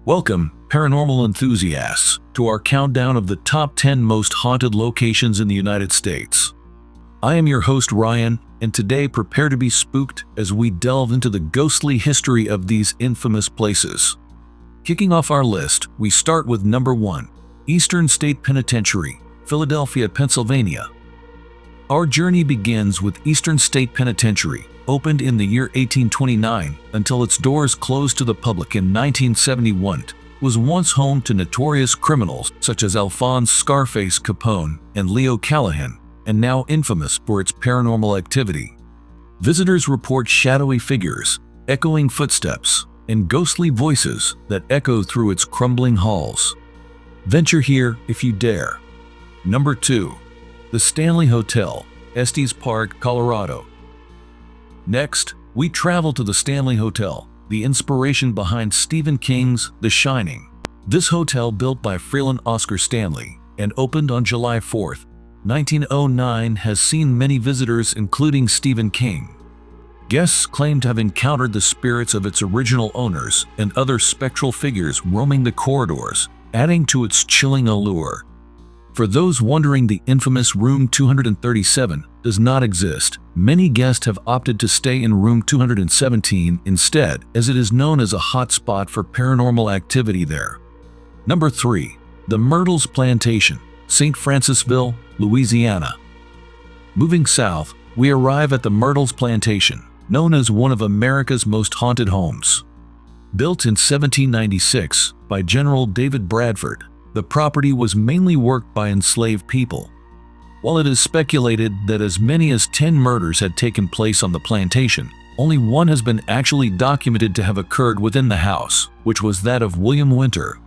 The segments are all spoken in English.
Welcome, paranormal enthusiasts, to our countdown of the top 10 most haunted locations in the United States. I am your host Ryan, and today prepare to be spooked as we delve into the ghostly history of these infamous places. Kicking off our list, we start with number 1, Eastern State Penitentiary, Philadelphia, Pennsylvania. Our journey begins with Eastern State Penitentiary, opened in the year 1829 until its doors closed to the public in 1971, was once home to notorious criminals such as Alphonse Scarface Capone and Leo Callahan, and now infamous for its paranormal activity. Visitors report shadowy figures, echoing footsteps, and ghostly voices that echo through its crumbling halls. Venture here if you dare. Number 2. The Stanley Hotel, Estes Park, Colorado. Next, we travel to the Stanley Hotel, the inspiration behind Stephen King's The Shining. This hotel, built by Freeland Oscar Stanley and opened on July 4, 1909, has seen many visitors, including Stephen King. Guests claim to have encountered the spirits of its original owners and other spectral figures roaming the corridors, adding to its chilling allure. For those wondering, the infamous Room 237 does not exist. Many guests have opted to stay in Room 217 instead, as it is known as a hot spot for paranormal activity there. Number 3. The Myrtles Plantation, St. Francisville, Louisiana. Moving south, we arrive at the Myrtles Plantation, known as one of America's most haunted homes. Built in 1796 by General David Bradford, the property was mainly worked by enslaved people. While it is speculated that as many as 10 murders had taken place on the plantation, only one has been actually documented to have occurred within the house, which was that of William Winter.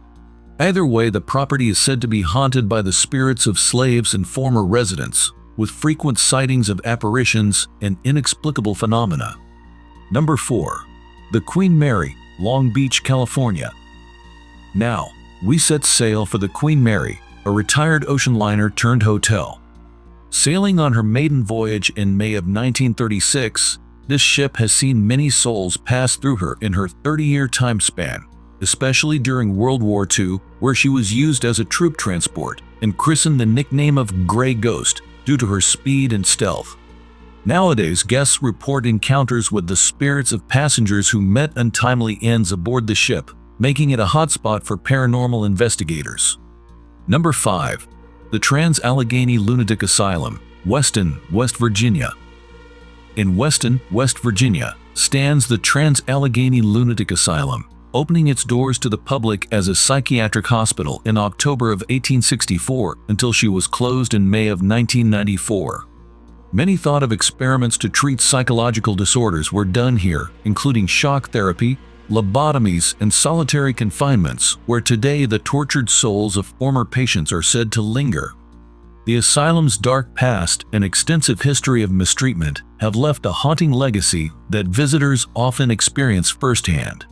Either way, the property is said to be haunted by the spirits of slaves and former residents, with frequent sightings of apparitions and inexplicable phenomena. Number 4. The Queen Mary, Long Beach, California. Now, we set sail for the Queen Mary, a retired ocean liner turned hotel. Sailing on her maiden voyage in May of 1936, this ship has seen many souls pass through her in her 30-year time span, especially during World War II, where she was used as a troop transport and christened the nickname of Grey Ghost due to her speed and stealth. Nowadays, guests report encounters with the spirits of passengers who met untimely ends aboard the ship, making it a hotspot for paranormal investigators. Number 5. The Trans-Allegheny Lunatic Asylum, Weston, West Virginia. In Weston, West Virginia, stands the Trans-Allegheny Lunatic Asylum, opening its doors to the public as a psychiatric hospital in October of 1864 until she was closed in May of 1994. Many thought of experiments to treat psychological disorders were done here, including shock therapy, lobotomies, and solitary confinements, where today the tortured souls of former patients are said to linger. The asylum's dark past and extensive history of mistreatment have left a haunting legacy that visitors often experience firsthand.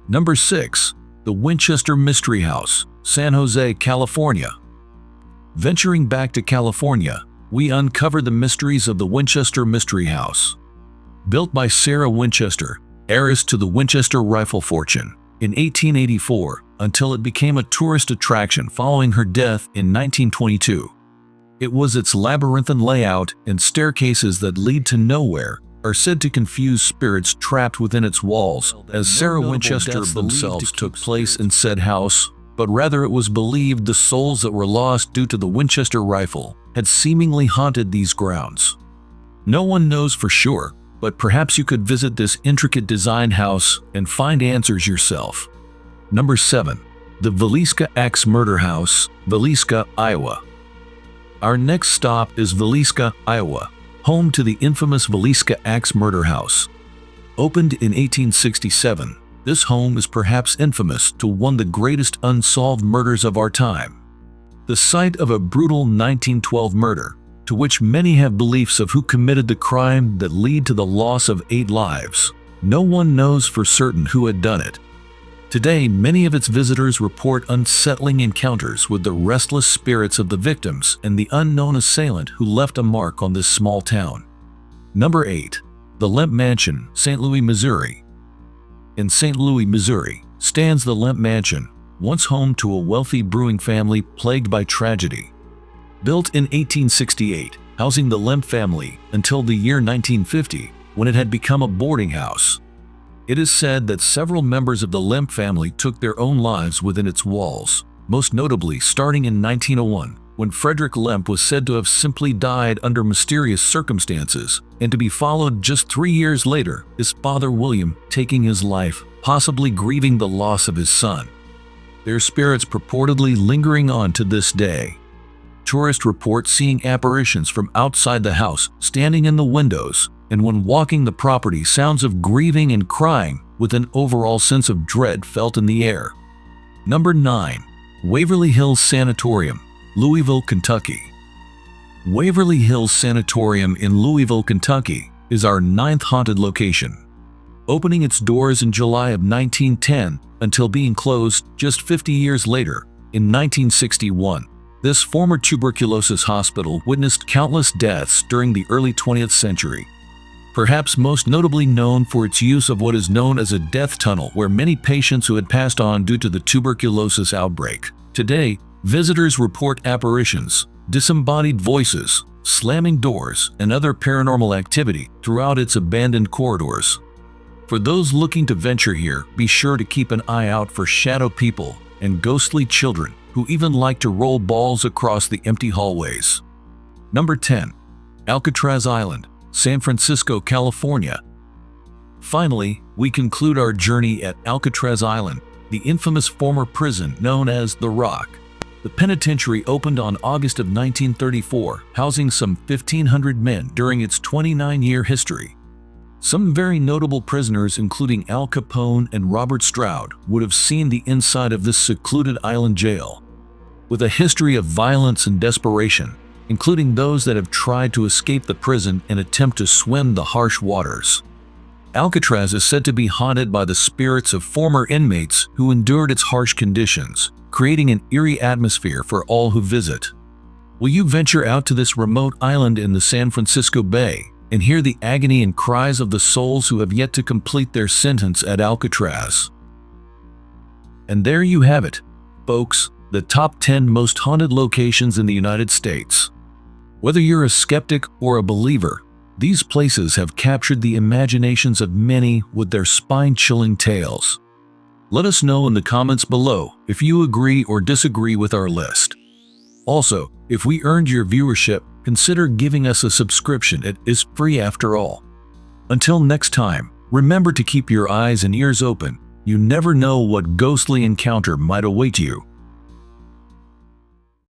Number 6. The Winchester Mystery House, San Jose, California. Venturing back to California, we uncover the mysteries of the Winchester Mystery House. Built by Sarah Winchester, heiress to the Winchester rifle fortune, in 1884 until it became a tourist attraction following her death in 1922. It was its labyrinthine layout and staircases that lead to nowhere are said to confuse spirits trapped within its walls, as Sarah Winchester themselves took place in said house, but rather it was believed the souls that were lost due to the Winchester rifle had seemingly haunted these grounds. No one knows for sure, but perhaps you could visit this intricate designed house and find answers yourself. Number 7. The Villisca Axe Murder House, Villisca, Iowa. Our next stop is Villisca, Iowa, home to the infamous Villisca Axe Murder House. Opened in 1867, this home is perhaps infamous to one of the greatest unsolved murders of our time. The site of a brutal 1912 murder, to which many have beliefs of who committed the crime that lead to the loss of 8 lives. No one knows for certain who had done it. Today, many of its visitors report unsettling encounters with the restless spirits of the victims and the unknown assailant who left a mark on this small town. Number 8. The Lemp Mansion, St. Louis, Missouri. In St. Louis, Missouri, stands the Lemp Mansion, once home to a wealthy brewing family plagued by tragedy. Built in 1868, housing the Lemp family until the year 1950, when it had become a boarding house. It is said that several members of the Lemp family took their own lives within its walls, most notably starting in 1901, when Frederick Lemp was said to have simply died under mysterious circumstances, and to be followed just 3 years later, his father William taking his life, possibly grieving the loss of his son. Their spirits purportedly lingering on to this day. Tourists report seeing apparitions from outside the house, standing in the windows, and when walking the property, sounds of grieving and crying, with an overall sense of dread felt in the air. Number 9. Waverly Hills Sanatorium, Louisville, Kentucky. Waverly Hills Sanatorium in Louisville, Kentucky is our 9th haunted location. Opening its doors in July of 1910 until being closed just 50 years later, in 1961. This former tuberculosis hospital witnessed countless deaths during the early 20th century. Perhaps most notably known for its use of what is known as a death tunnel, where many patients who had passed on due to the tuberculosis outbreak. Today, visitors report apparitions, disembodied voices, slamming doors, and other paranormal activity throughout its abandoned corridors. For those looking to venture here, be sure to keep an eye out for shadow people and ghostly children who even like to roll balls across the empty hallways. Number 10. Alcatraz Island, San Francisco, California. Finally, we conclude our journey at Alcatraz Island, the infamous former prison known as The Rock. The penitentiary opened on August of 1934, housing some 1,500 men during its 29-year history. Some very notable prisoners, including Al Capone and Robert Stroud, would have seen the inside of this secluded island jail. With a history of violence and desperation, including those that have tried to escape the prison and attempt to swim the harsh waters. Alcatraz is said to be haunted by the spirits of former inmates who endured its harsh conditions, creating an eerie atmosphere for all who visit. Will you venture out to this remote island in the San Francisco Bay and hear the agony and cries of the souls who have yet to complete their sentence at Alcatraz? And there you have it, folks, the top 10 most haunted locations in the United States. Whether you're a skeptic or a believer, these places have captured the imaginations of many with their spine-chilling tales. Let us know in the comments below if you agree or disagree with our list. Also, if we earned your viewership, consider giving us a subscription. It is free after all. Until next time, remember to keep your eyes and ears open. You never know what ghostly encounter might await you.